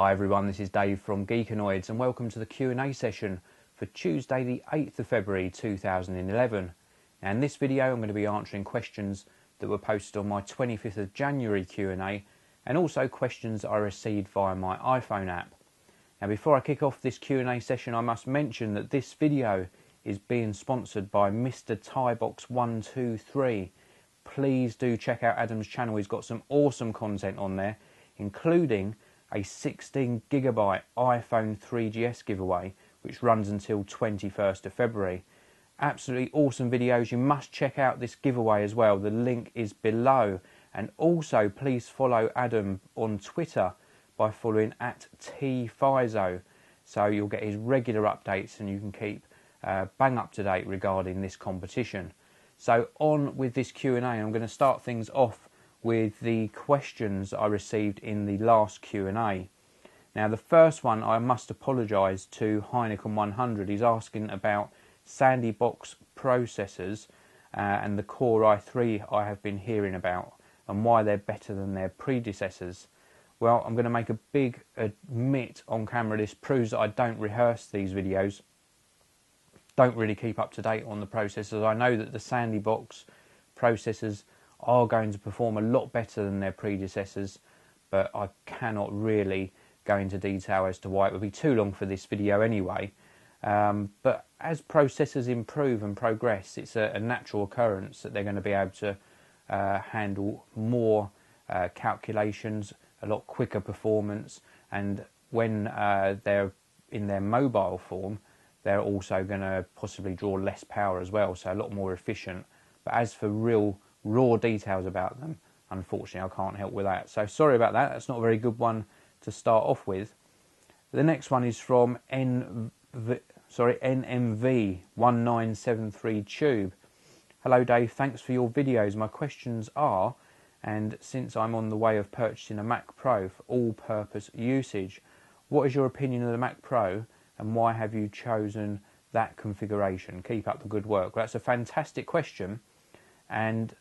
Hi everyone, this is Dave from Geekanoids and welcome to the Q&A session for Tuesday the 8th of February 2011. Now in this video I'm going to be answering questions that were posted on my 25th of January Q&A and also questions I received via my iPhone app. Now before I kick off this Q&A session I must mention that this video is being sponsored by Mr. Tiebox123. Please do check out Adam's channel, he's got some awesome content on there, including a 16GB iPhone 3GS giveaway which runs until 21st of February. Absolutely awesome videos, you must check out this giveaway as well, the link is below. And also please follow Adam on Twitter by following @tfizo, so you'll get his regular updates and you can keep bang up to date regarding this competition. So on with this Q&A, I'm going to start things off with the questions I received in the last Q&A. Now the first one, I must apologise to Heineken 100. He's asking about Sandy Box processors and the Core i3 I have been hearing about and why they're better than their predecessors. Well, I'm going to make a big admit on camera. This proves that I don't rehearse these videos, don't really keep up to date on the processors. I know that the Sandy Box processors are going to perform a lot better than their predecessors, but I cannot really go into detail as to why. It would be too long for this video anyway. But as processors improve and progress, it's a natural occurrence that they're going to be able to handle more calculations, a lot quicker performance, and when they're in their mobile form, they're also going to possibly draw less power as well, so a lot more efficient. But as for real raw details about them, unfortunately I can't help with that, so sorry about that. That's not a very good one to start off with. The next one is from NMV1973 Tube. Hello Dave, thanks for your videos. My questions are, and since I'm on the way of purchasing a Mac Pro for all-purpose usage, what is your opinion of the Mac Pro and why have you chosen that configuration? Keep up the good work. Well, that's a fantastic question, and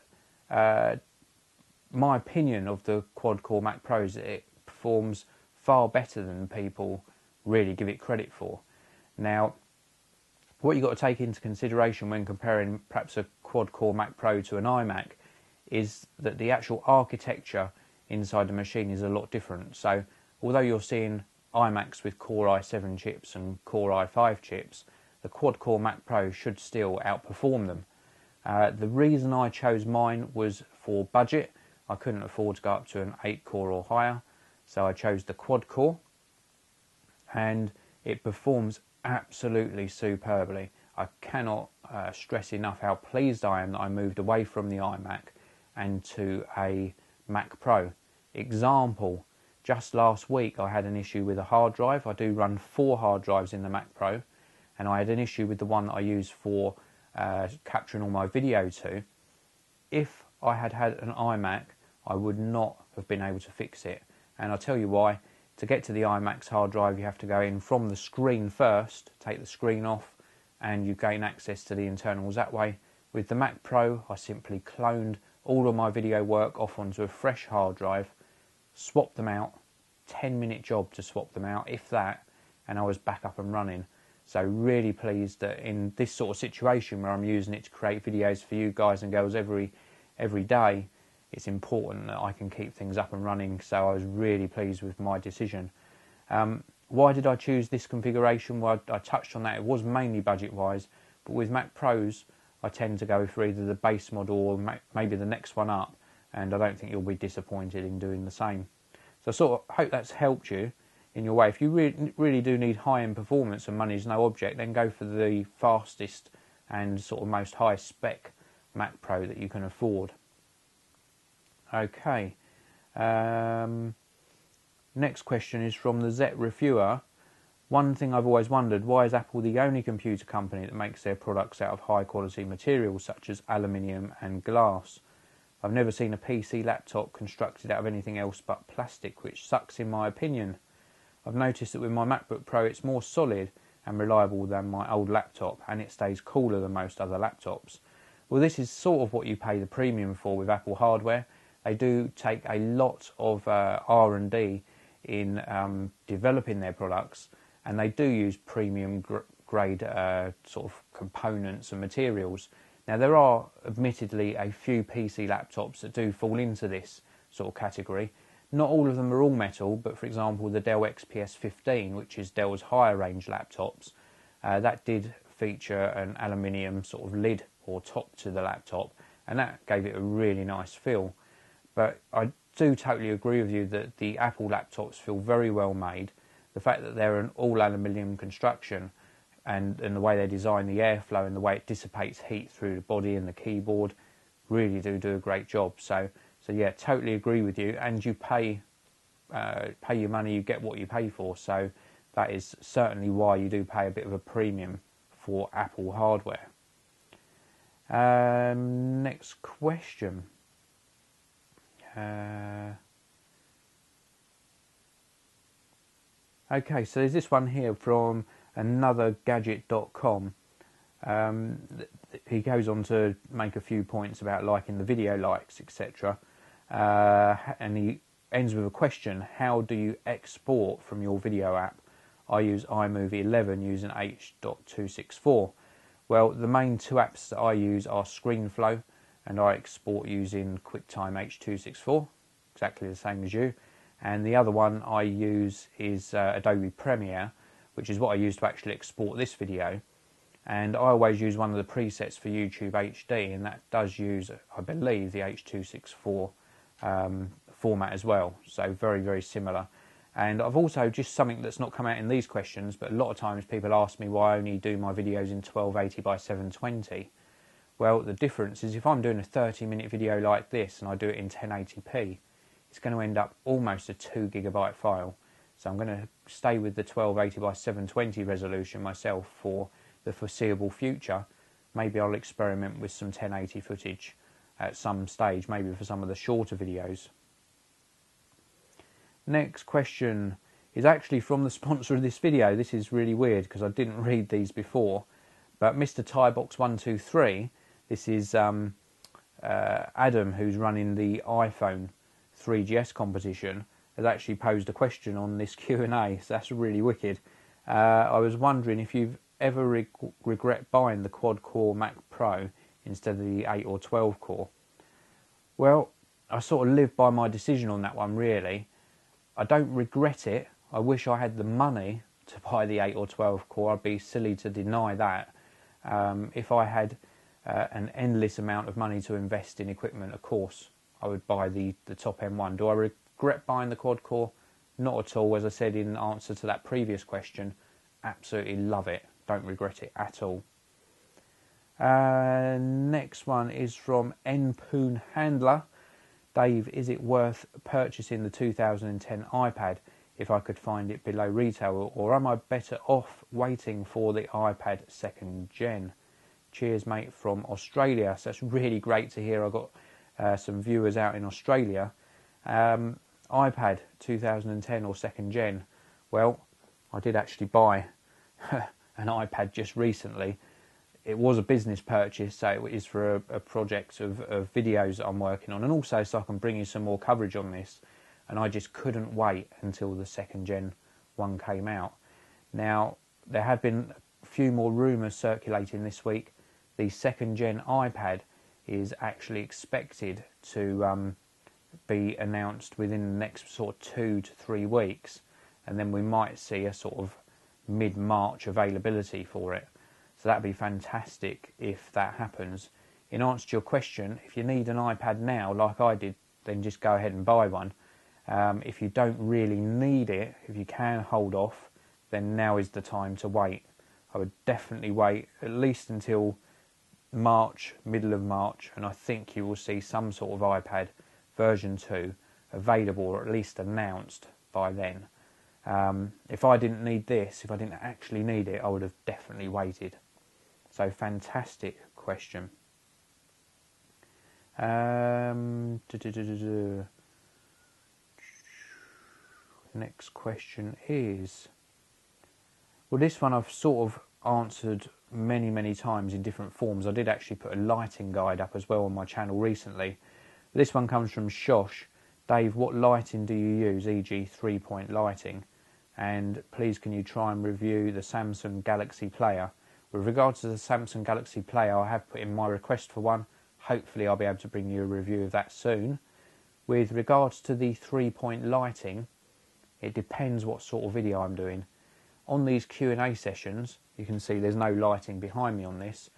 my opinion of the quad-core Mac Pro is that it performs far better than people really give it credit for. Now, what you've got to take into consideration when comparing perhaps a quad-core Mac Pro to an iMac is that the actual architecture inside the machine is a lot different. So although you're seeing iMacs with Core i7 chips and Core i5 chips, the quad-core Mac Pro should still outperform them. The reason I chose mine was for budget. I couldn't afford to go up to an 8-core or higher, so I chose the quad-core, and it performs absolutely superbly. I cannot stress enough how pleased I am that I moved away from the iMac and to a Mac Pro. Example, just last week I had an issue with a hard drive. I do run 4 hard drives in the Mac Pro, and I had an issue with the one that I use for capturing all my video to. If I had had an iMac, I would not have been able to fix it, and I'll tell you why. To get to the iMac's hard drive you have to go in from the screen first, take the screen off, and you gain access to the internals that way. With the Mac Pro I simply cloned all of my video work off onto a fresh hard drive, swapped them out, 10-minute job to swap them out, if that, and I was back up and running. So really pleased that in this sort of situation where I'm using it to create videos for you guys and girls every day, it's important that I can keep things up and running, so I was really pleased with my decision. Why did I choose this configuration? Well, I touched on that. It was mainly budget wise, but with Mac Pros I tend to go for either the base model or maybe the next one up, and I don't think you'll be disappointed in doing the same. So I sort of hope that's helped you in your way. If you really do need high-end performance and money's no object, then go for the fastest and sort of most high spec Mac Pro that you can afford. Okay, next question is from the Zet Reviewer. One thing I've always wondered, why is Apple the only computer company that makes their products out of high quality materials such as aluminium and glass? I've never seen a PC laptop constructed out of anything else but plastic, which sucks in my opinion. I've noticed that with my MacBook Pro it's more solid and reliable than my old laptop, and it stays cooler than most other laptops. Well, this is sort of what you pay the premium for with Apple hardware. They do take a lot of R&D in developing their products, and they do use premium grade sort of components and materials. Now there are admittedly a few PC laptops that do fall into this sort of category. Not all of them are all metal, but for example the Dell XPS 15, which is Dell's higher range laptops, that did feature an aluminium sort of lid or top to the laptop, and that gave it a really nice feel. But I do totally agree with you that the Apple laptops feel very well made. The fact that they're an all aluminium construction, and the way they design the airflow and the way it dissipates heat through the body and the keyboard, really do a great job. So yeah, totally agree with you. And you pay your money, you get what you pay for. So that is certainly why you do pay a bit of a premium for Apple hardware. Next question. Okay, so there's this one here from anothergadget.com. He goes on to make a few points about liking the video likes, etc. And he ends with a question: how do you export from your video app? I use iMovie 11 using H.264. Well, the main two apps that I use are ScreenFlow, and I export using QuickTime H.264, exactly the same as you. And the other one I use is Adobe Premiere, which is what I use to actually export this video. And I always use one of the presets for YouTube HD, and that does use, I believe, the H.264 format as well. So very similar. And I've also, just something that's not come out in these questions, but a lot of times people ask me why I only do my videos in 1280 by 720. Well, the difference is if I'm doing a 30-minute video like this and I do it in 1080p, it's going to end up almost a 2 GB file. So I'm going to stay with the 1280 by 720 resolution myself for the foreseeable future. Maybe I'll experiment with some 1080 footage at some stage, maybe for some of the shorter videos. Next question is actually from the sponsor of this video. This is really weird because I didn't read these before, but Mr. Tybox123, this is Adam, who's running the iPhone 3GS competition, has actually posed a question on this Q&A, so that's really wicked. I was wondering if you've ever regret buying the quad-core Mac Pro instead of the 8 or 12 core. Well, I sort of live by my decision on that one, really. I don't regret it. I wish I had the money to buy the 8 or 12 core. I'd be silly to deny that. If I had an endless amount of money to invest in equipment, of course, I would buy the top end one. Do I regret buying the quad core? Not at all. As I said in answer to that previous question, absolutely love it. Don't regret it at all. Next one is from Npoon Handler. Dave, is it worth purchasing the 2010 iPad if I could find it below retail, or am I better off waiting for the iPad 2nd gen? Cheers, mate, from Australia. So that's really great to hear. I've got some viewers out in Australia. iPad 2010 or 2nd gen. Well, I did actually buy an iPad just recently. It was a business purchase, so it is for a project of videos that I'm working on, and also so I can bring you some more coverage on this. And I just couldn't wait until the 2nd gen one came out. Now, there have been a few more rumours circulating this week. The 2nd gen iPad is actually expected to be announced within the next sort of 2 to 3 weeks, and then we might see a sort of mid-March availability for it. So that'd be fantastic if that happens. In answer to your question, if you need an iPad now, like I did, then just go ahead and buy one. If you don't really need it, if you can hold off, then now is the time to wait. I would definitely wait at least until March, middle of March, and I think you will see some sort of iPad version 2 available, or at least announced by then. If I didn't need this, if I didn't actually need it, I would have definitely waited. So fantastic question. Next question is, well, this one I've sort of answered many times in different forms. I did actually put a lighting guide up as well on my channel recently. This one comes from Shosh. Dave, what lighting do you use, e.g. 3-point lighting? And please can you try and review the Samsung Galaxy Player? With regards to the Samsung Galaxy Player, I have put in my request for one. Hopefully I'll be able to bring you a review of that soon. With regards to the 3-point lighting, it depends what sort of video I'm doing. On these Q&A sessions, you can see there's no lighting behind me on this.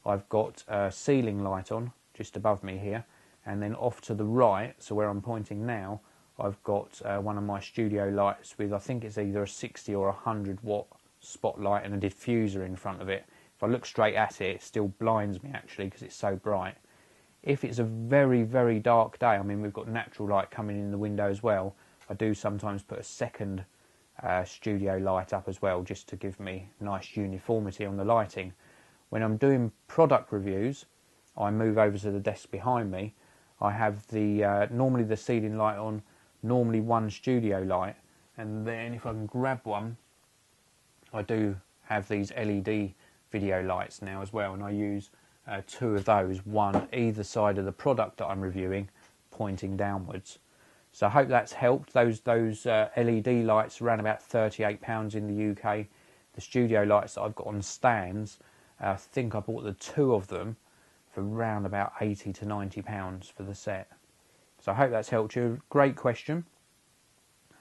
I've got a ceiling light on, just above me here, and then off to the right, so where I'm pointing now, I've got one of my studio lights with, I think it's either a 60 or 100 watt spotlight and a diffuser in front of it. If I look straight at it, it still blinds me actually because it's so bright. If it's a very, very dark day, I mean we've got natural light coming in the window as well, I do sometimes put a second studio light up as well, just to give me nice uniformity on the lighting. When I'm doing product reviews, I move over to the desk behind me. I have the normally the ceiling light on, normally one studio light, and then if I can grab one, I do have these LED video lights now as well, and I use two of those, one either side of the product that I'm reviewing, pointing downwards. So I hope that's helped. Those LED lights are around about £38 in the UK. The studio lights that I've got on stands, I think I bought the two of them for around about £80 to £90 for the set. So I hope that's helped you. Great question.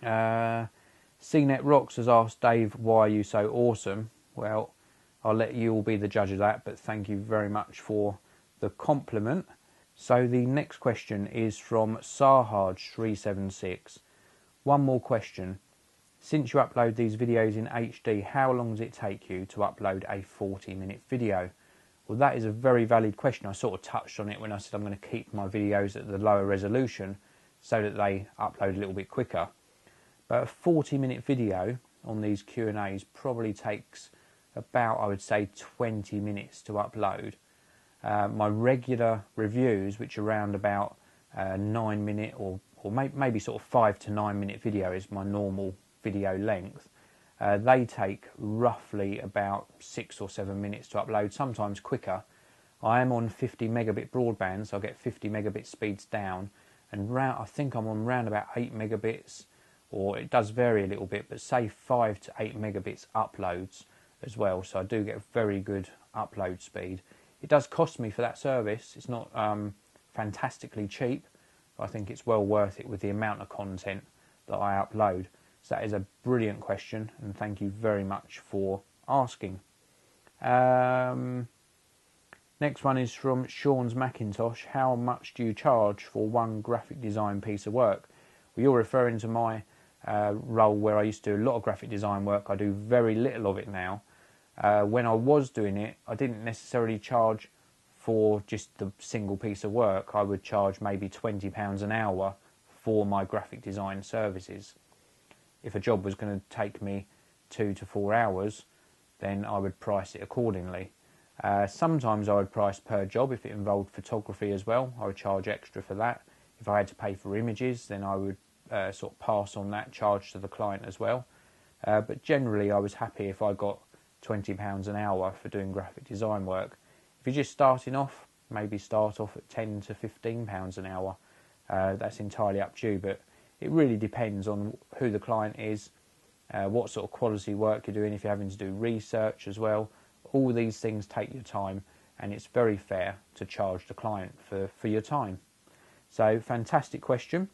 CNET Rocks has asked, Dave, why are you so awesome? Well, I'll let you all be the judge of that, but thank you very much for the compliment. So the next question is from Sarhaj376. One more question. Since you upload these videos in HD, how long does it take you to upload a 40-minute video? Well, that is a very valid question. I sort of touched on it when I said I'm going to keep my videos at the lower resolution so that they upload a little bit quicker. But a 40-minute video on these Q&As probably takes about, I would say, 20 minutes to upload. My regular reviews, which are around about 9-minute or maybe sort of 5 to 9 minute video is my normal video length, they take roughly about 6 or 7 minutes to upload, sometimes quicker. I am on 50 megabit broadband, so I get 50 megabit speeds down, and I think I'm on round about 8 megabits, or it does vary a little bit, but say 5 to 8 megabits uploads as well, so I do get a very good upload speed. It does cost me for that service. It's not fantastically cheap, but I think it's well worth it with the amount of content that I upload. So that is a brilliant question, and thank you very much for asking. Next one is from Sean's Macintosh. How much do you charge for one graphic design piece of work? Well, you're referring to my role where I used to do a lot of graphic design work. I do very little of it now. When I was doing it, I didn't necessarily charge for just the single piece of work. I would charge maybe £20 an hour for my graphic design services. If a job was going to take me 2 to 4 hours, then I would price it accordingly. Sometimes I would price per job. If it involved photography as well, I would charge extra for that. If I had to pay for images, then I would sort of pass on that charge to the client as well. But generally I was happy if I got £20 an hour for doing graphic design work. If you're just starting off, maybe start off at £10 to £15 an hour. That's entirely up to you, but it really depends on who the client is, what sort of quality work you're doing, if you're having to do research as well. All these things take your time, and it's very fair to charge the client for your time. So, fantastic question.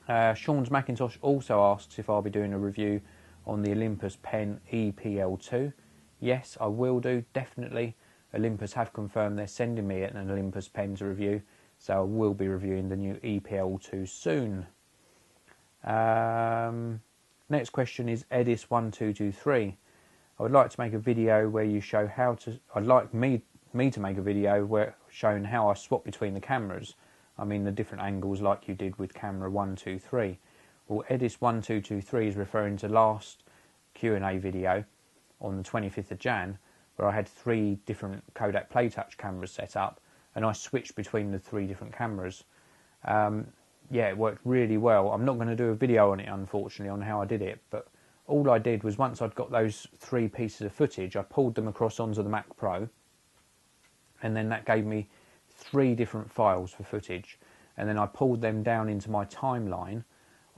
Sean's Macintosh also asks if I'll be doing a review on the Olympus Pen EPL2. Yes, I will do, definitely. Olympus have confirmed they're sending me an Olympus Pen to review, so I will be reviewing the new EPL2 soon. Next question is Edis1223. I would like to make a video where you show how to... I'd like me to make a video where showing how I swap between the cameras. I mean the different angles like you did with camera 123. Well, Edis1223 is referring to last Q&A video on the 25th of Jan, where I had 3 different Kodak PlayTouch cameras set up, and I switched between the 3 different cameras. Yeah, it worked really well. I'm not going to do a video on it, unfortunately, on how I did it, but all I did was once I'd got those 3 pieces of footage, I pulled them across onto the Mac Pro, and then that gave me 3 different files for footage. and then I pulled them down into my timeline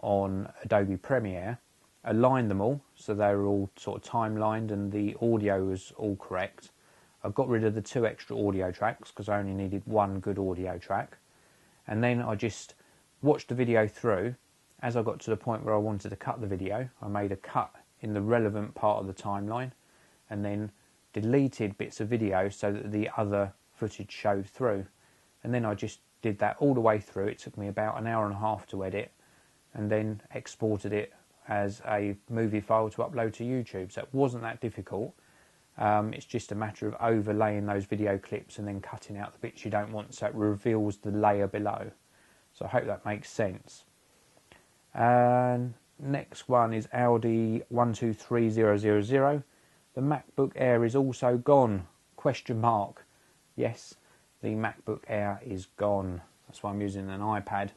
on Adobe Premiere, aligned them all so they were all sort of timelined and the audio was all correct. I got rid of the 2 extra audio tracks because I only needed 1 good audio track, and then I just watched the video through. As I got to the point where I wanted to cut the video, I made a cut in the relevant part of the timeline and then deleted bits of video so that the other footage showed through. And then I just did that all the way through. It took me about an hour and a half to edit, and then exported it as a movie file to upload to YouTube. So it wasn't that difficult. It's just a matter of overlaying those video clips and then cutting out the bits you don't want so it reveals the layer below. So I hope that makes sense. Next one is Audi 123000. The MacBook Air is also gone? Question mark. Yes, the MacBook Air is gone. That's why I'm using an iPad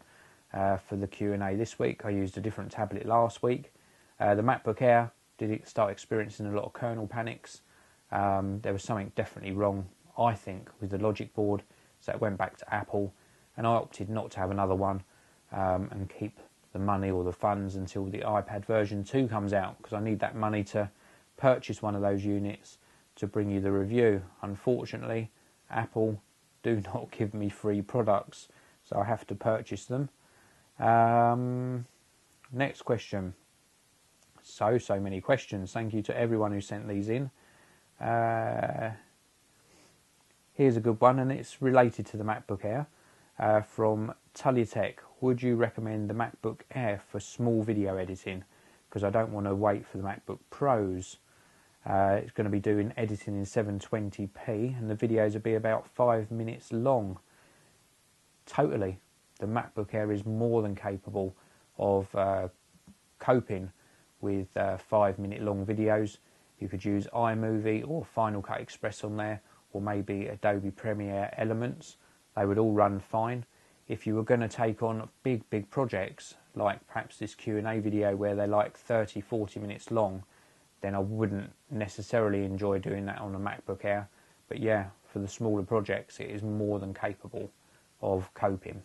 for the Q&A this week. I used a different tablet last week. The MacBook Air did start experiencing a lot of kernel panics. There was something definitely wrong, I think, with the logic board, so it went back to Apple, and I opted not to have another one and keep the money or the funds until the iPad version 2 comes out, because I need that money to purchase one of those units to bring you the review. Unfortunately, Apple do not give me free products, so I have to purchase them. Next question. So many questions. Thank you to everyone who sent these in. Here's a good one, and it's related to the MacBook Air, from Tullytech. Would you recommend the MacBook Air for small video editing? Because I don't want to wait for the MacBook Pros. It's going to be doing editing in 720p, and the videos will be about 5 minutes long. Totally. The MacBook Air is more than capable of coping with 5 minute long videos. You could use iMovie or Final Cut Express on there, or maybe Adobe Premiere Elements. They would all run fine. If you were going to take on big projects, like perhaps this Q&A video where they're like 30-40 minutes long, then I wouldn't necessarily enjoy doing that on a MacBook Air. But yeah, for the smaller projects, it is more than capable of coping.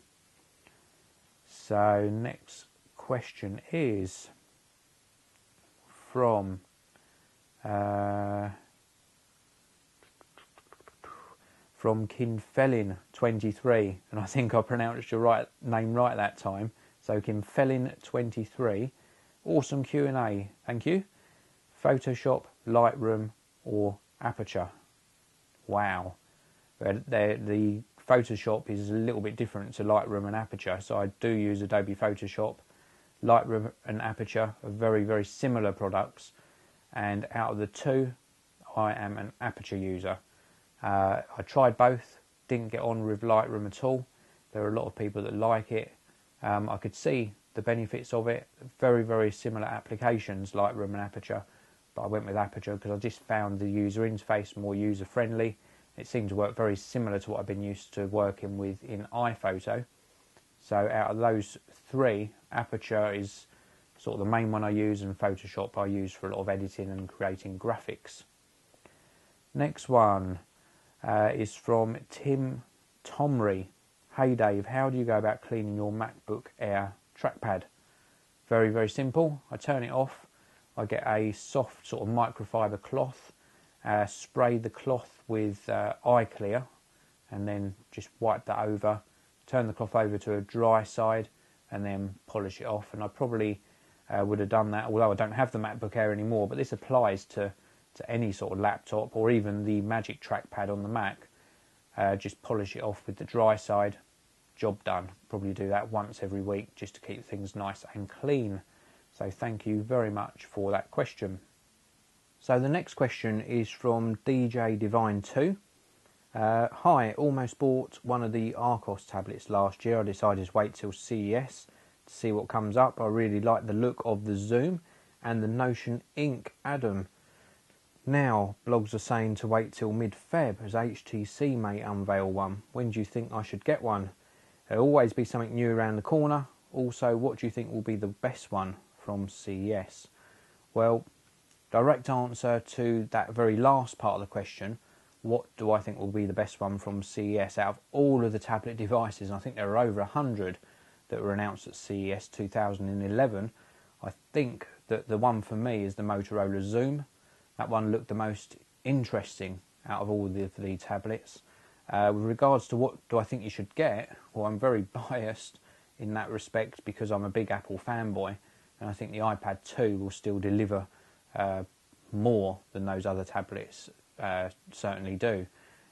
So next question is from Kinfelin23, and I think I pronounced your name right that time. So Kinfelin23, awesome Q&A, thank you. Photoshop, Lightroom or Aperture? Wow. The Photoshop is a little bit different to Lightroom and Aperture, so I do use Adobe Photoshop. Lightroom and Aperture are very similar products, and out of the two, I am an Aperture user. I tried both, didn't get on with Lightroom at all. There are a lot of people that like it. I could see the benefits of it. Very similar applications, Lightroom and Aperture, but I went with Aperture because I just found the user interface more user friendly. It seemed to work very similar to what I've been used to working with in iPhoto. So out of those three, Aperture is sort of the main one I use, and Photoshop I use for a lot of editing and creating graphics. Next one is from Tim Tomry. Hey Dave, how do you go about cleaning your MacBook Air trackpad? Very simple. I turn it off. I get a soft sort of microfiber cloth, spray the cloth with eye clear, and then just wipe that over, turn the cloth over to a dry side, and then polish it off. And I probably would have done that, although I don't have the MacBook Air anymore, but this applies to any sort of laptop or even the Magic Trackpad on the Mac. Just polish it off with the dry side, job done. Probably do that once every week just to keep things nice and clean. So thank you very much for that question. So the next question is from DJ Divine 2. Hi, almost bought one of the Arcos tablets last year. I decided to wait till CES to see what comes up. I really like the look of the Zoom and the Notion Ink Atom. Now, blogs are saying to wait till mid-Feb as HTC may unveil one. When do you think I should get one? There'll always be something new around the corner. Also, what do you think will be the best one from CES? Well, direct answer to that very last part of the question, what do I think will be the best one from CES out of all of the tablet devices. And I think there are over 100 that were announced at CES 2011. I think that the one for me is the Motorola Zoom. That one looked the most interesting out of all of the tablets. With regards to what do I think you should get, well, I'm very biased in that respect because I'm a big Apple fanboy, and I think the iPad 2 will still deliver more than those other tablets certainly do.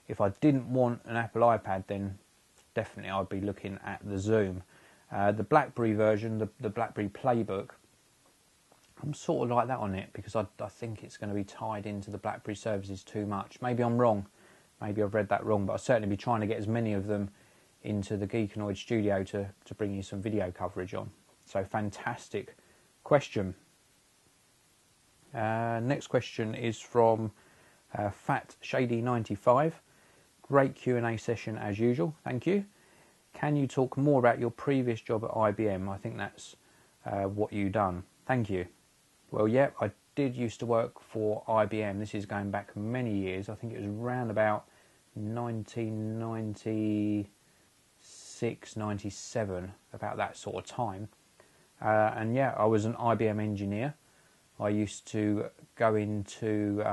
If I didn't want an Apple iPad, then definitely I'd be looking at the Zoom. The BlackBerry version, the BlackBerry Playbook, I'm sort of like that on it because I think it's going to be tied into the BlackBerry services too much. Maybe I'm wrong. Maybe I've read that wrong, but I'll certainly be trying to get as many of them into the Geekanoids studio to bring you some video coverage on. So fantastic question. Next question is from Fat Shady 95. Great Q&A session as usual, thank you. Can you talk more about your previous job at IBM? I think that's what you done. Thank you. Well, yeah, I did used to work for IBM. This is going back many years. I think it was around about 1996, 97, about that sort of time. And yeah, I was an IBM engineer. I used to go into,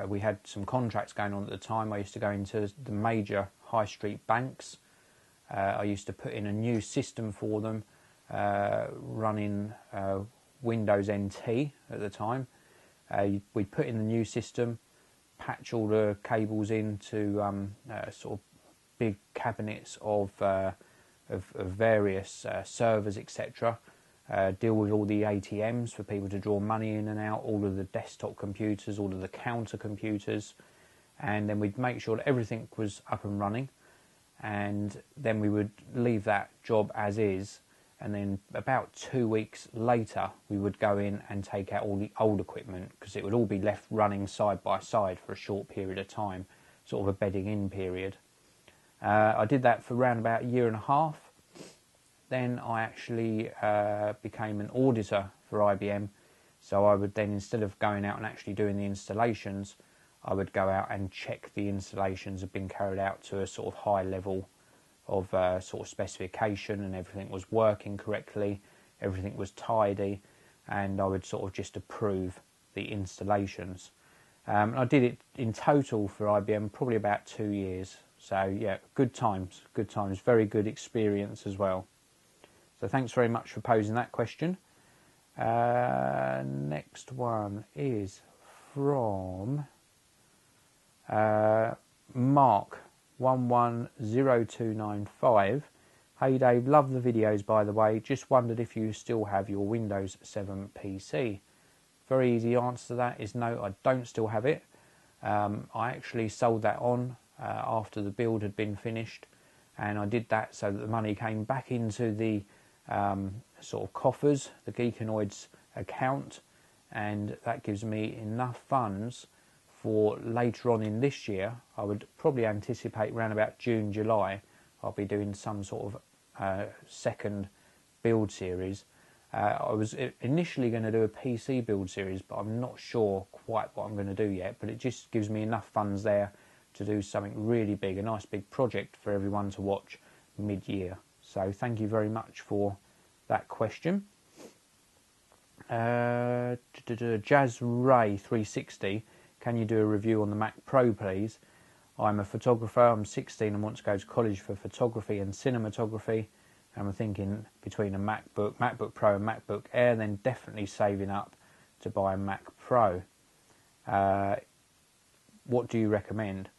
we had some contracts going on at the time. I used to go into the major high street banks. I used to put in a new system for them, running Windows NT at the time. We'd put in the new system, patch all the cables into sort of big cabinets of various servers, etc. Deal with all the ATMs for people to draw money in and out, all of the desktop computers, all of the counter computers, and then we'd make sure that everything was up and running, and then we would leave that job as is, and then about 2 weeks later we would go in and take out all the old equipment because it would all be left running side by side for a short period of time, sort of a bedding in period. I did that for around about a year and a half. Then I actually became an auditor for IBM, so I would then, instead of going out and actually doing the installations, I would go out and check the installations had been carried out to a sort of high level of sort of specification, and everything was working correctly, everything was tidy, and I would sort of just approve the installations. I did it in total for IBM probably about 2 years. So yeah, good times, very good experience as well. So thanks very much for posing that question. Next one is from Mark 110295. Hey Dave, love the videos by the way. Just wondered if you still have your Windows 7 PC. Very easy answer to that is no, I don't still have it. I actually sold that on after the build had been finished, and I did that so that the money came back into the sort of coffers, the Geekanoids account, and that gives me enough funds for later on in this year. I would probably anticipate around about June, July, I'll be doing some sort of second build series. I was initially going to do a PC build series, but I'm not sure quite what I'm going to do yet, but it just gives me enough funds there to do something really big, a nice big project for everyone to watch mid-year. So thank you very much for that question. Jazz Ray 360, can you do a review on the Mac Pro please? I'm a photographer, I'm 16 and want to go to college for photography and cinematography. And I'm thinking between a MacBook Pro and MacBook Air, then definitely saving up to buy a Mac Pro. What do you recommend?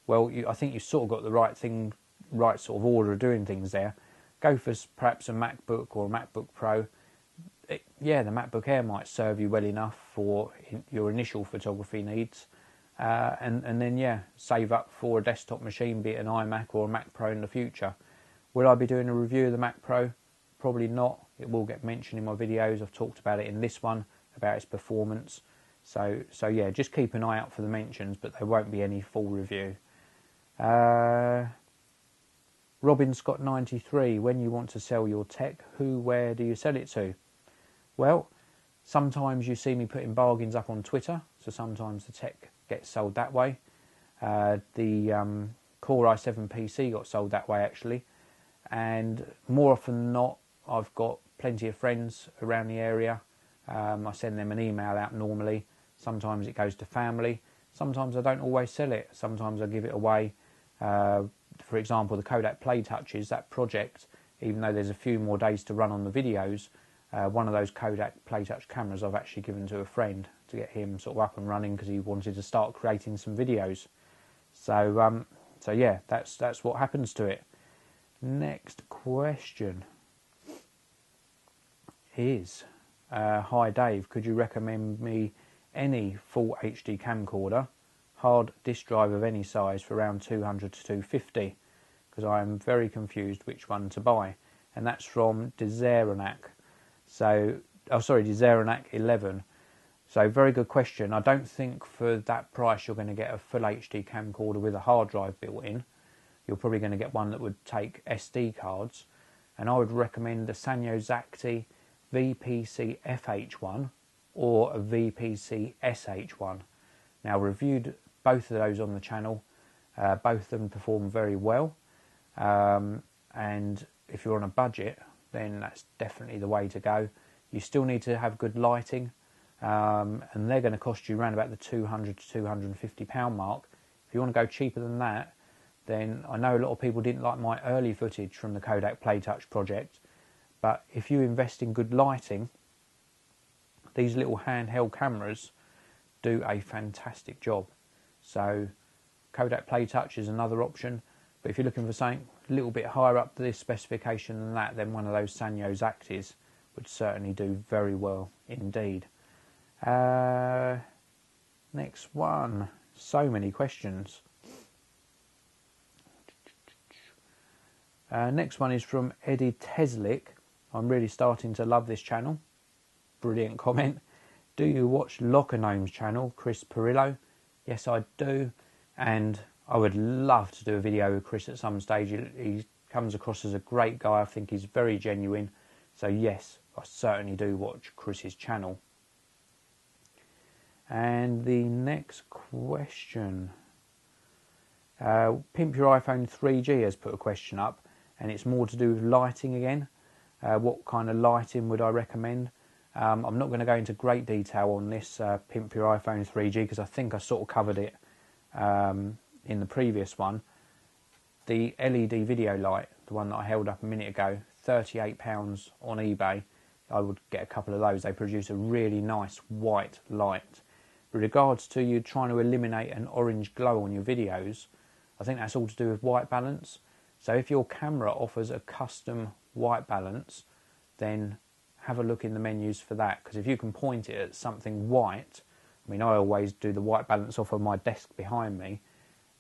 Well, I think you've sort of got the right sort of order of doing things there. Go for perhaps a MacBook or a MacBook Pro. Yeah, the MacBook Air might serve you well enough for your initial photography needs. And then, yeah, save up for a desktop machine, be it an iMac or a Mac Pro in the future. Will I be doing a review of the Mac Pro? Probably not. It will get mentioned in my videos. I've talked about it in this one, about its performance. So yeah, just keep an eye out for the mentions, but there won't be any full review. Robin Scott 93, when you want to sell your tech, where do you sell it to? Well, sometimes you see me putting bargains up on Twitter, so sometimes the tech gets sold that way. The Core i7 PC got sold that way actually, and more often than not I've got plenty of friends around the area. I send them an email out normally. Sometimes it goes to family, sometimes I don't always sell it, sometimes I give it away. For example, the Kodak Play Touches, that project, even though there's a few more days to run on the videos, one of those Kodak Play Touch cameras I've actually given to a friend to get him sort of up and running because he wanted to start creating some videos. So yeah, that's what happens to it. Next question is, hi Dave, could you recommend me any full HD camcorder, hard disk drive of any size for around 200 to 250, because I am very confused which one to buy. And that's from Deseranak. So, oh sorry, Deseranak 11. So very good question. I don't think for that price you're going to get a full HD camcorder with a hard drive built in. You're probably going to get one that would take SD cards, and I would recommend the Sanyo Zakti VPC FH1 or a VPC SH1. Now, reviewed both of those on the channel. Both of them perform very well, and if you're on a budget, then that's definitely the way to go. You still need to have good lighting, and they're going to cost you around about the £200 to £250 mark. If you want to go cheaper than that, then I know a lot of people didn't like my early footage from the Kodak Play Touch project, but if you invest in good lighting, these little handheld cameras do a fantastic job. So Kodak Play Touch is another option, but if you're looking for something a little bit higher up to this specification than that, then one of those Sanyo Zaktis would certainly do very well indeed. Next one. So many questions. Next one is from Eddie Teslick. I'm really starting to love this channel. Brilliant comment. Do you watch Geekanoids channel, Chris Perillo? Yes, I do, and I would love to do a video with Chris at some stage. He comes across as a great guy. I think he's very genuine. So yes, I certainly do watch Chris's channel. And the next question. Pimp Your iPhone 3G has put a question up, and it's more to do with lighting again. What kind of lighting would I recommend? I'm not going to go into great detail on this Pimp Your iPhone 3G because I think I sort of covered it in the previous one. The LED video light, the one that I held up a minute ago, £38 on eBay. I would get a couple of those. They produce a really nice white light. With regards to you trying to eliminate an orange glow on your videos, I think that's all to do with white balance. So if your camera offers a custom white balance, then have a look in the menus for that, because if you can point it at something white, I mean I always do the white balance off of my desk behind me,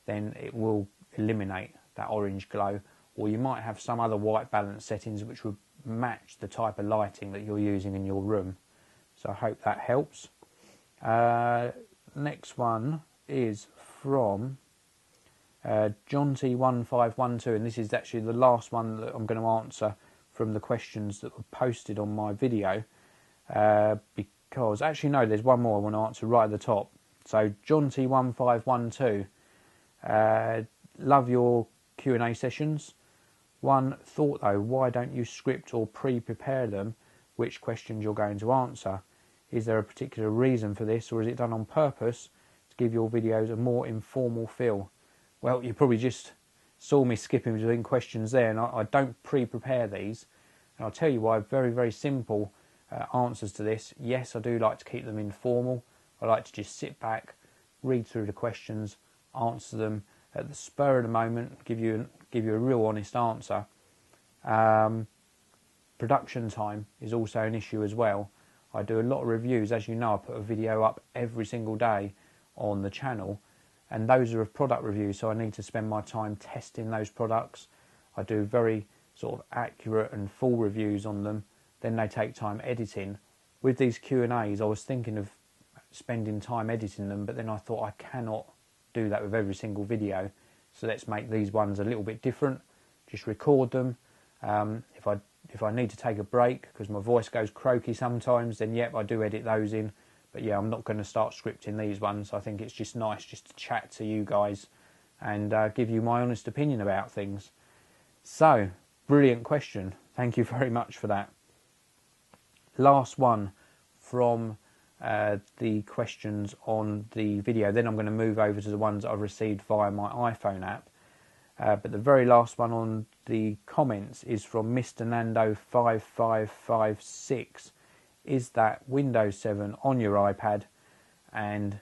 then it will eliminate that orange glow. Or you might have some other white balance settings which would match the type of lighting that you're using in your room. So I hope that helps. Next one is from John T1512, and this is actually the last one that I'm going to answer from the questions that were posted on my video, because actually no, there's one more I want to answer right at the top. So John T1512, love your Q&A sessions. One thought though, why don't you script or pre-prepare them which questions you're going to answer? Is there a particular reason for this, or is it done on purpose to give your videos a more informal feel? Well, you probably just saw me skipping between questions there, and I don't pre-prepare these. And I'll tell you why. Very, very simple answers to this. Yes, I do like to keep them informal. I like to just sit back, read through the questions, answer them at the spur of the moment, give you a real honest answer. Production time is also an issue as well. I do a lot of reviews. As you know, I put a video up every single day on the channel, and those are of product reviews, so I need to spend my time testing those products. I do very sort of accurate and full reviews on them. Then they take time editing. With these Q&As, I was thinking of spending time editing them, but then I thought I cannot do that with every single video, so let's make these ones a little bit different. Just record them. If I need to take a break because my voice goes croaky sometimes, then yep, I do edit those in. But yeah, I'm not going to start scripting these ones. I think it's just nice just to chat to you guys and give you my honest opinion about things. So, brilliant question. Thank you very much for that. Last one from the questions on the video. Then I'm going to move over to the ones I've received via my iPhone app. But the very last one on the comments is from Mr. Nando 5556. Is that Windows 7 on your iPad? And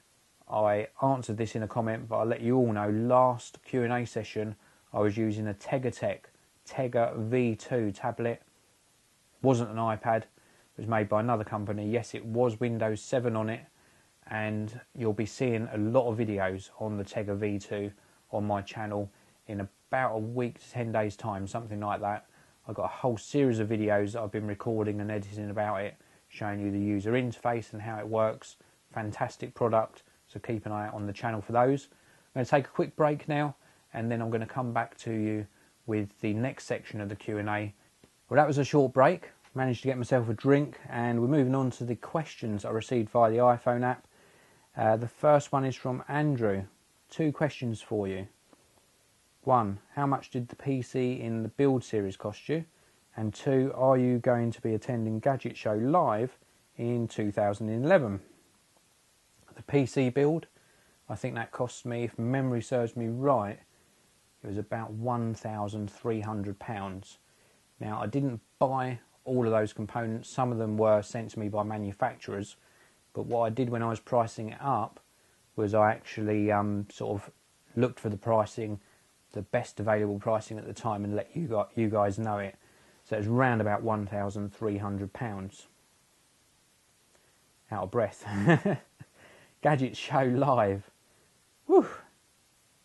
I answered this in a comment, but I'll let you all know, last Q&A session I was using a Tegatech Tega V2 tablet. Wasn't an iPad. It was made by another company. Yes, it was Windows 7 on it, and you'll be seeing a lot of videos on the Tega V2 on my channel in about a week to 10 days time, something like that. I've got a whole series of videos that I've been recording and editing about it, showing you the user interface and how it works. Fantastic product, so keep an eye out on the channel for those. I'm going to take a quick break now, and then I'm going to come back to you with the next section of the Q&A. Well, that was a short break. Managed to get myself a drink, and we're moving on to the questions I received via the iPhone app. The first one is from Andrew. 2 questions for you. 1. How much did the PC in the build series cost you? And 2. Are you going to be attending Gadget Show live in 2011? The PC build, I think that cost me, if memory serves me right, it was about £1,300. Now, I didn't buy all of those components. Some of them were sent to me by manufacturers, but what I did when I was pricing it up was I actually sort of looked for the pricing, the best available pricing at the time, and let you guys know it. So it was around about £1,300. Out of breath. Gadget Show live. Whew.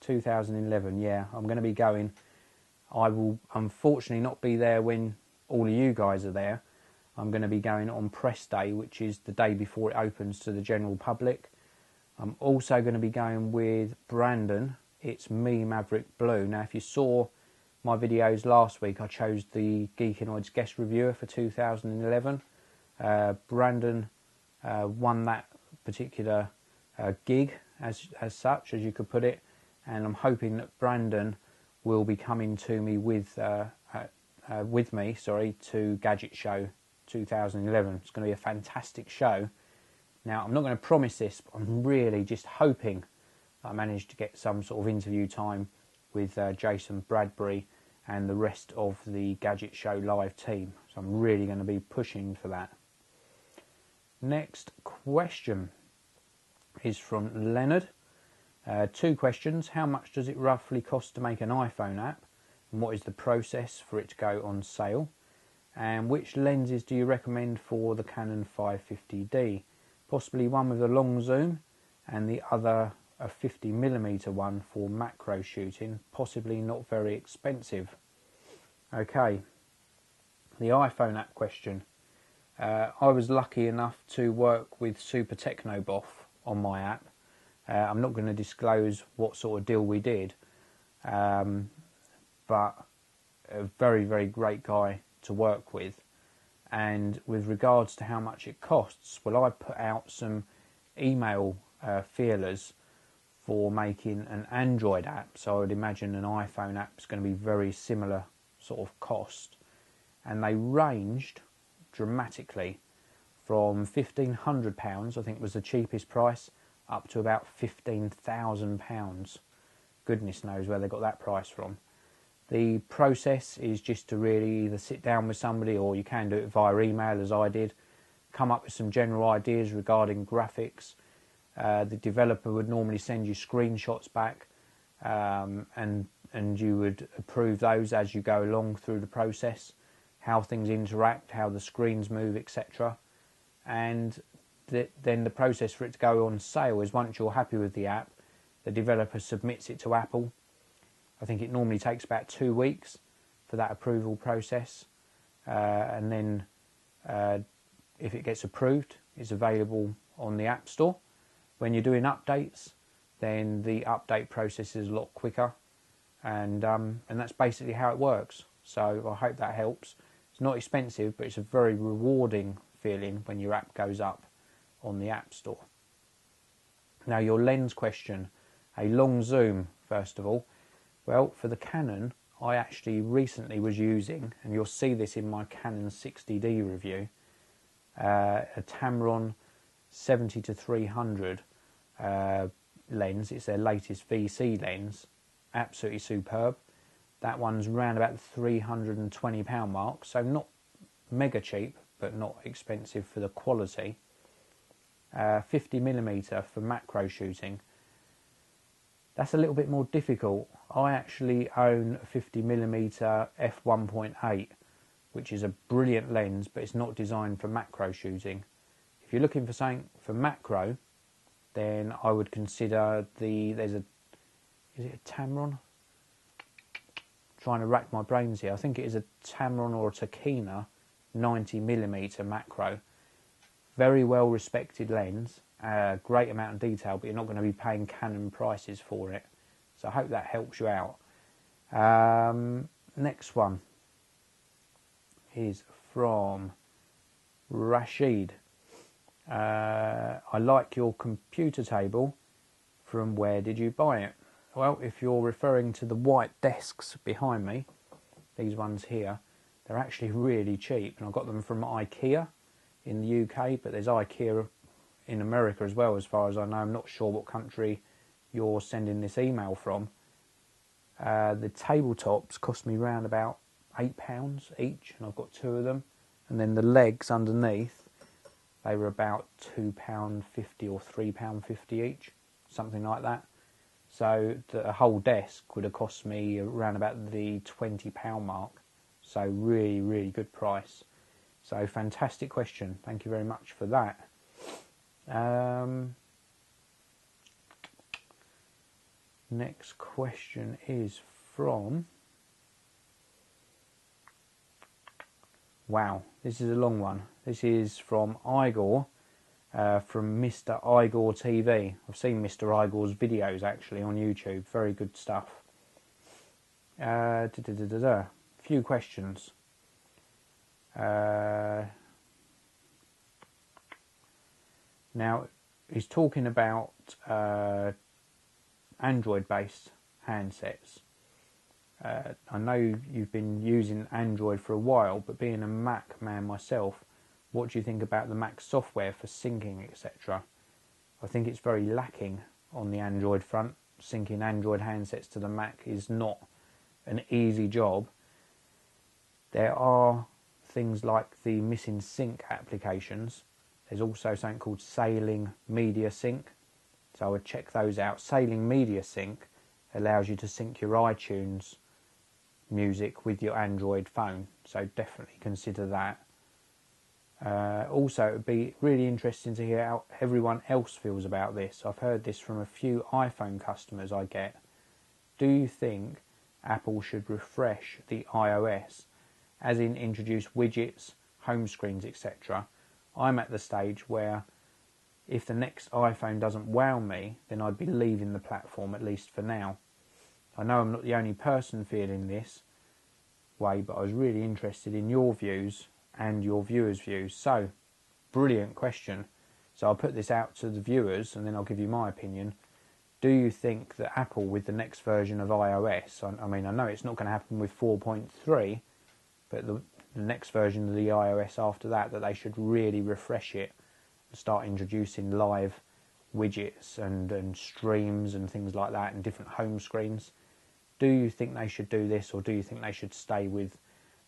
2011, yeah, I'm going to be going. I will unfortunately not be there when all of you guys are there. I'm going to be going on press day, which is the day before it opens to the general public. I'm also going to be going with Brandon. It's me, Maverick Blue. Now, if you saw my videos last week, I chose the Geekanoids guest reviewer for 2011. Brandon won that particular gig, as such, as you could put it, and I'm hoping that Brandon will be coming to me with me to Gadget Show 2011. It's going to be a fantastic show. Now, I'm not going to promise this, but I'm really just hoping that I manage to get some sort of interview time with Jason Bradbury and the rest of the Gadget Show live team. So I'm really going to be pushing for that. Next question is from Leonard. 2 questions. How much does it roughly cost to make an iPhone app? And what is the process for it to go on sale? And which lenses do you recommend for the Canon 550D? Possibly one with a long zoom and the other a 50mm one for macro shooting, possibly not very expensive. Okay, the iPhone app question. I was lucky enough to work with Super Technoboff on my app. I'm not going to disclose what sort of deal we did, but a very, very great guy to work with. And with regards to how much it costs, well, I put out some email feelers for making an Android app, so I would imagine an iPhone app is going to be very similar sort of cost, and they ranged dramatically from £1,500, I think was the cheapest price, up to about £15,000. Goodness knows where they got that price from. The process is just to really either sit down with somebody, or you can do it via email as I did, come up with some general ideas regarding graphics. The developer would normally send you screenshots back, and you would approve those as you go along through the process, how things interact, how the screens move, etc. And then the process for it to go on sale is, once you're happy with the app, the developer submits it to Apple. I think it normally takes about 2 weeks for that approval process, and then if it gets approved, it's available on the App Store. When you're doing updates, then the update process is a lot quicker, and that's basically how it works. So I hope that helps. It's not expensive, but it's a very rewarding feeling when your app goes up on the App Store. Now, your lens question, a long zoom first of all. Well, for the Canon, I actually recently was using, and you'll see this in my Canon 60D review, a Tamron 70-300 lens. It's their latest VC lens, absolutely superb. That one's around about the £320 mark, so not mega cheap, but not expensive for the quality. 50mm for macro shooting. That's a little bit more difficult. I actually own a 50mm f1.8, which is a brilliant lens, but it's not designed for macro shooting. If you're looking for something for macro, then I would consider is it a Tamron? Trying to rack my brains here. I think it is a Tamron or a Takina 90mm macro. Very well respected lens, great amount of detail, but you're not going to be paying Canon prices for it. So I hope that helps you out. Next one is from Rashid. I like your computer table. From where did you buy it? Well, if you're referring to the white desks behind me, these ones here, they're actually really cheap, and I got them from IKEA in the UK, but there's IKEA in America as well, as far as I know. I'm not sure what country you're sending this email from. The tabletops cost me around about £8 each, and I've got 2 of them. And then the legs underneath, they were about £2.50 or £3.50 each, something like that. So the whole desk would have cost me around about the £20 mark. So really, really good price. So fantastic question. Thank you very much for that. Next question is from... Wow, this is a long one. This is from Igor, from Mr. Igor TV. I've seen Mr. Igor's videos actually on YouTube. Very good stuff. Few questions. Now, he's talking about Android-based handsets. I know you've been using Android for a while, but being a Mac man myself, what do you think about the Mac software for syncing, etc.? I think it's very lacking on the Android front. Syncing Android handsets to the Mac is not an easy job. There are things like the missing sync applications. There's also something called Sailing Media Sync, so I would check those out. Sailing Media Sync allows you to sync your iTunes music with your Android phone, so definitely consider that. Also, it would be really interesting to hear how everyone else feels about this. I've heard this from a few iPhone customers I get. Do you think Apple should refresh the iOS, as in introduce widgets, home screens, etc.? I'm at the stage where if the next iPhone doesn't wow me, then I'd be leaving the platform, at least for now. I know I'm not the only person feeling this way, but I was really interested in your views and your viewers' views. So, brilliant question. So I'll put this out to the viewers and then I'll give you my opinion. Do you think that Apple, with the next version of iOS, I mean, I know it's not going to happen with 4.3, but the next version of the iOS after that they should really refresh it and start introducing live widgets and streams and things like that and different home screens? Do you think they should do this, or do you think they should stay with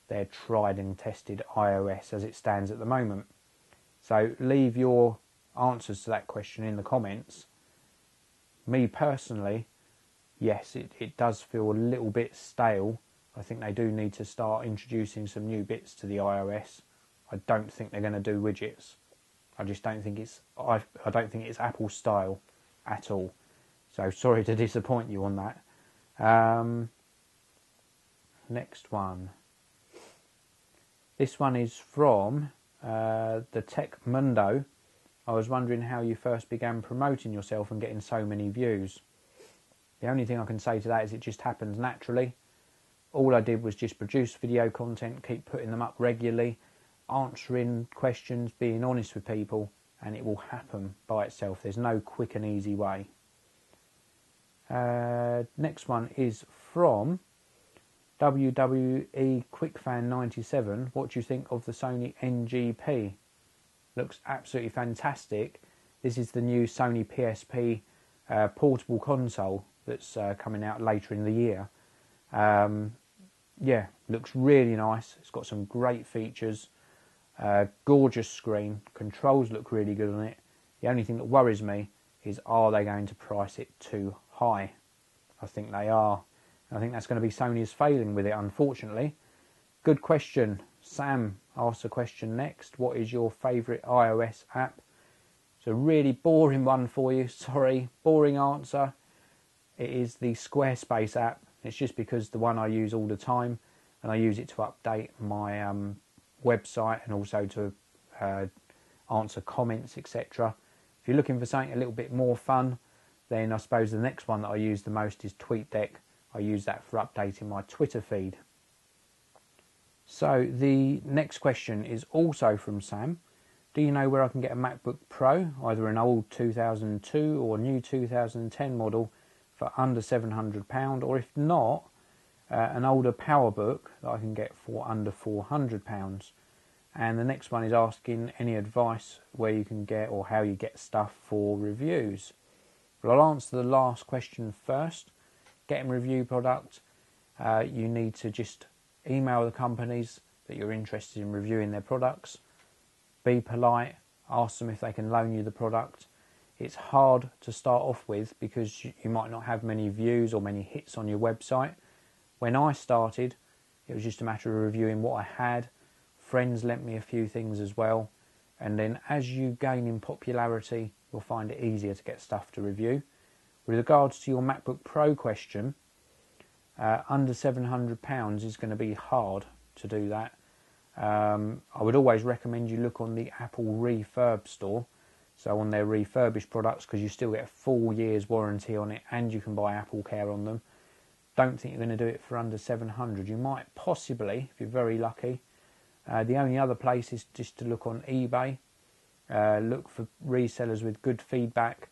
their tried and tested iOS as it stands at the moment? So leave your answers to that question in the comments. Me personally, yes, it does feel a little bit stale. I think they do need to start introducing some new bits to the iOS. I don't think they're going to do widgets. I just don't think I don't think it's Apple style at all. So sorry to disappoint you on that. Next one. This one is from the Tech Mundo. I was wondering how you first began promoting yourself and getting so many views. The only thing I can say to that is it just happens naturally. All I did was just produce video content, keep putting them up regularly, answering questions, being honest with people, and it will happen by itself. There's no quick and easy way. Next one is from WWE QuickFan 97. What do you think of the Sony NGP? Looks absolutely fantastic. This is the new Sony PSP portable console that's coming out later in the year. Yeah, looks really nice. It's got some great features. Gorgeous screen. Controls look really good on it. The only thing that worries me is, are they going to price it too high? I think they are. I think that's going to be Sony's failing with it, unfortunately. Good question. Sam asks a question next. What is your favourite iOS app? It's a really boring one for you. Sorry, boring answer. It is the Squarespace app. It's just because the one I use all the time, and I use it to update my website and also to answer comments, etc. If you're looking for something a little bit more fun, then I suppose the next one that I use the most is TweetDeck. I use that for updating my Twitter feed. So the next question is also from Sam. Do you know where I can get a MacBook Pro, either an old 2002 or new 2010 model, for under £700, or if not, an older PowerBook that I can get for under £400? And the next one is asking any advice where you can get or how you get stuff for reviews. Well, I'll answer the last question first. Getting review product, you need to just email the companies that you're interested in reviewing their products. Be polite, ask them if they can loan you the product. It's hard to start off with because you might not have many views or many hits on your website. When I started, it was just a matter of reviewing what I had. Friends lent me a few things as well. And then as you gain in popularity, you'll find it easier to get stuff to review. With regards to your MacBook Pro question, under £700 is going to be hard to do that. I would always recommend you look on the Apple Refurb store, so on their refurbished products, because you still get a full year's warranty on it and you can buy Apple Care on them. Don't think you're going to do it for under 700. You might possibly, if you're very lucky. The only other place is just to look on eBay. Look for resellers with good feedback.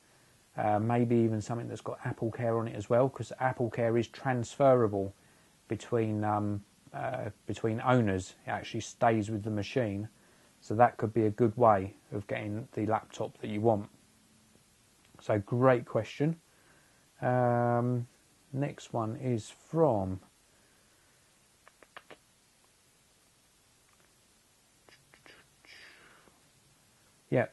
Maybe even something that's got Apple Care on it as well, because Apple Care is transferable between owners. It actually stays with the machine, so that could be a good way of getting the laptop that you want. So great question. Next one is from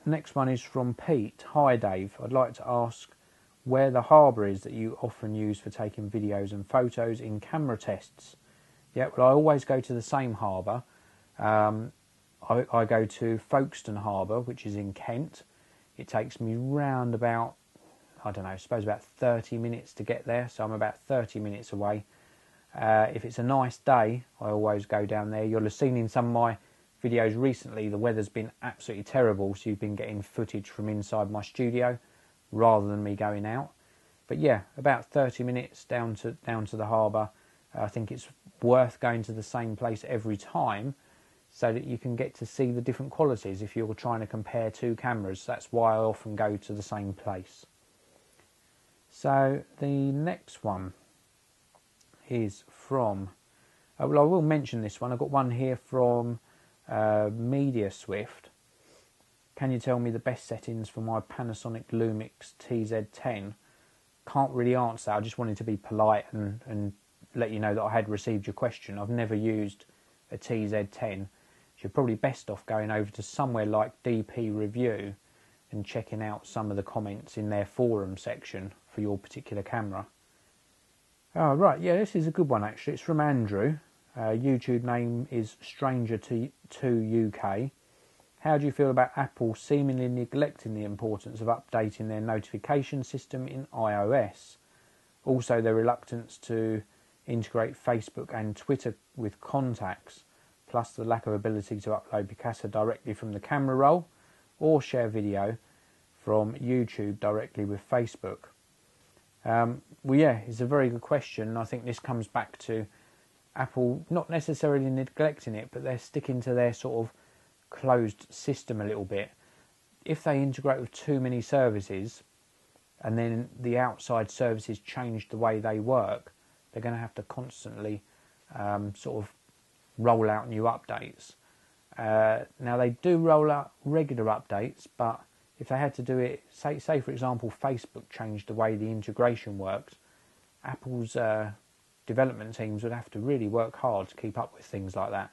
next one is from Pete. Hi Dave, I'd like to ask where the harbour is that you often use for taking videos and photos in camera tests. Yeah, well, I always go to the same harbour. I go to Folkestone Harbour, which is in Kent. It takes me round about, I don't know, I suppose about 30 minutes to get there, so I'm about 30 minutes away. If it's a nice day, I always go down there. You'll have seen in some of my videos recently, the weather's been absolutely terrible, so you've been getting footage from inside my studio rather than me going out. But yeah, about 30 minutes down to the harbour. I think it's worth going to the same place every time so that you can get to see the different qualities if you're trying to compare two cameras. That's why I often go to the same place. So the next one is from, well, I will mention this one. I've got one here from Media Swift. Can you tell me the best settings for my Panasonic Lumix TZ10? Can't really answer. I just wanted to be polite and let you know that I had received your question. I've never used a TZ10. You're probably best off going over to somewhere like DP Review and checking out some of the comments in their forum section for your particular camera. Oh, right, yeah, this is a good one actually. It's from Andrew. YouTube name is Stranger to UK. How do you feel about Apple seemingly neglecting the importance of updating their notification system in iOS? Also, their reluctance to integrate Facebook and Twitter with contacts, plus the lack of ability to upload Picasa directly from the camera roll or share video from YouTube directly with Facebook. Well, yeah, it's a very good question. I think this comes back to Apple not necessarily neglecting it, but they're sticking to their sort of closed system a little bit. if they integrate with too many services and then the outside services change the way they work, they're going to have to constantly sort of roll out new updates. Now they do roll out regular updates, but if they had to do it, say for example Facebook changed the way the integration works, Apple's development teams would have to really work hard to keep up with things like that.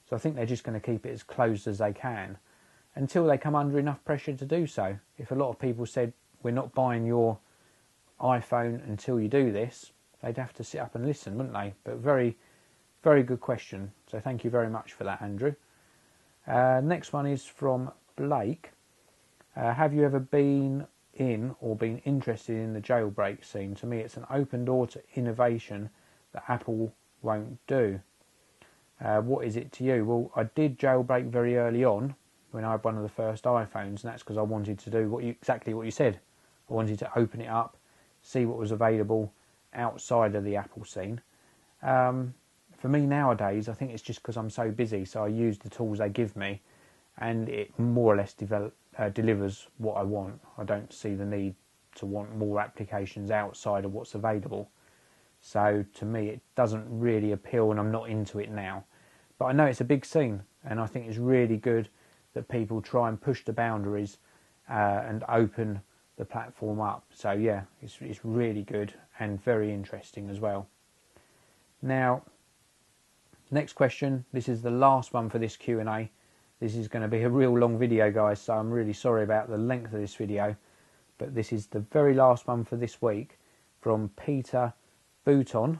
So I think they're just going to keep it as closed as they can until they come under enough pressure to do so. If a lot of people said, we're not buying your iPhone until you do this, they'd have to sit up and listen, wouldn't they? But very, very good question. So thank you very much for that, Andrew. Next one is from Blake. Have you ever been in or been interested in the jailbreak scene? To me, it's an open door to innovation that Apple won't do. What is it to you? Well, I did jailbreak very early on when I had one of the first iPhones, and that's because I wanted to do exactly what you said. I wanted to open it up, see what was available outside of the Apple scene. For me nowadays, I think it's just because I'm so busy, so I use the tools they give me, and it more or less delivers what I want. I don't see the need to want more applications outside of what's available. So to me, it doesn't really appeal, and I'm not into it now. But I know it's a big scene, and I think it's really good that people try and push the boundaries and open the platform up. So yeah, it's really good and very interesting as well. Now, next question. This is the last one for this Q&A. This is going to be a real long video, guys, so I'm really sorry about the length of this video. But this is the very last one for this week from Peter Bouton.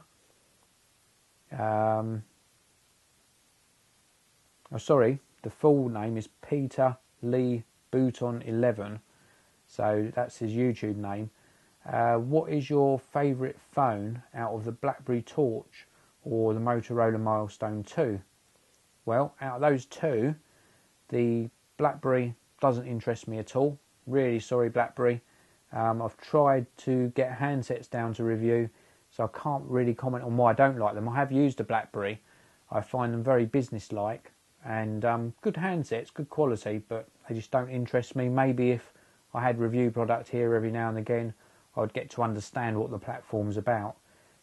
The full name is Peter Lee Bouton 11. So that's his YouTube name. What is your favourite phone out of the BlackBerry Torch or the Motorola Milestone 2? Well, out of those two, the BlackBerry doesn't interest me at all. Really sorry, BlackBerry. I've tried to get handsets down to review, so I can't really comment on why I don't like them. I have used a BlackBerry. I find them very business-like and good handsets, good quality, but they just don't interest me. Maybe if I had review product here every now and again, I would get to understand what the platform's about.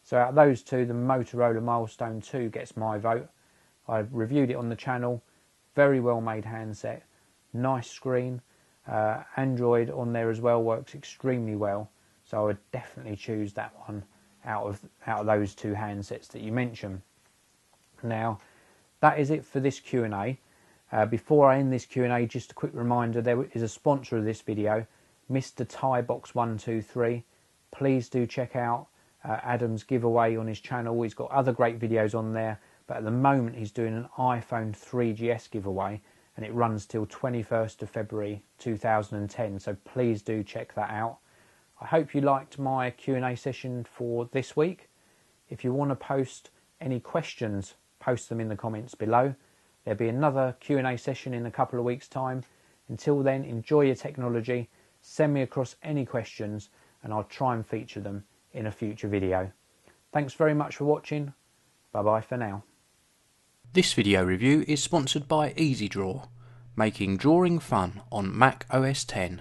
So out of those two, the Motorola Milestone 2 gets my vote. I reviewed it on the channel. Very well made handset, nice screen. Android on there as well works extremely well. So I would definitely choose that one out of those two handsets that you mentioned. Now, that is it for this Q&A. Before I end this Q&A, just a quick reminder, there is a sponsor of this video, Mr. Tiebox123. Please do check out Adam's giveaway on his channel. He's got other great videos on there, but at the moment he's doing an iPhone 3GS giveaway, and it runs till 21st of February 2010, so please do check that out. I hope you liked my Q&A session for this week. If you want to post any questions, post them in the comments below. There'll be another Q&A session in a couple of weeks' time. Until then, enjoy your technology, send me across any questions, and I'll try and feature them in a future video. Thanks very much for watching. Bye bye for now. This video review is sponsored by EasyDraw, making drawing fun on Mac OS X.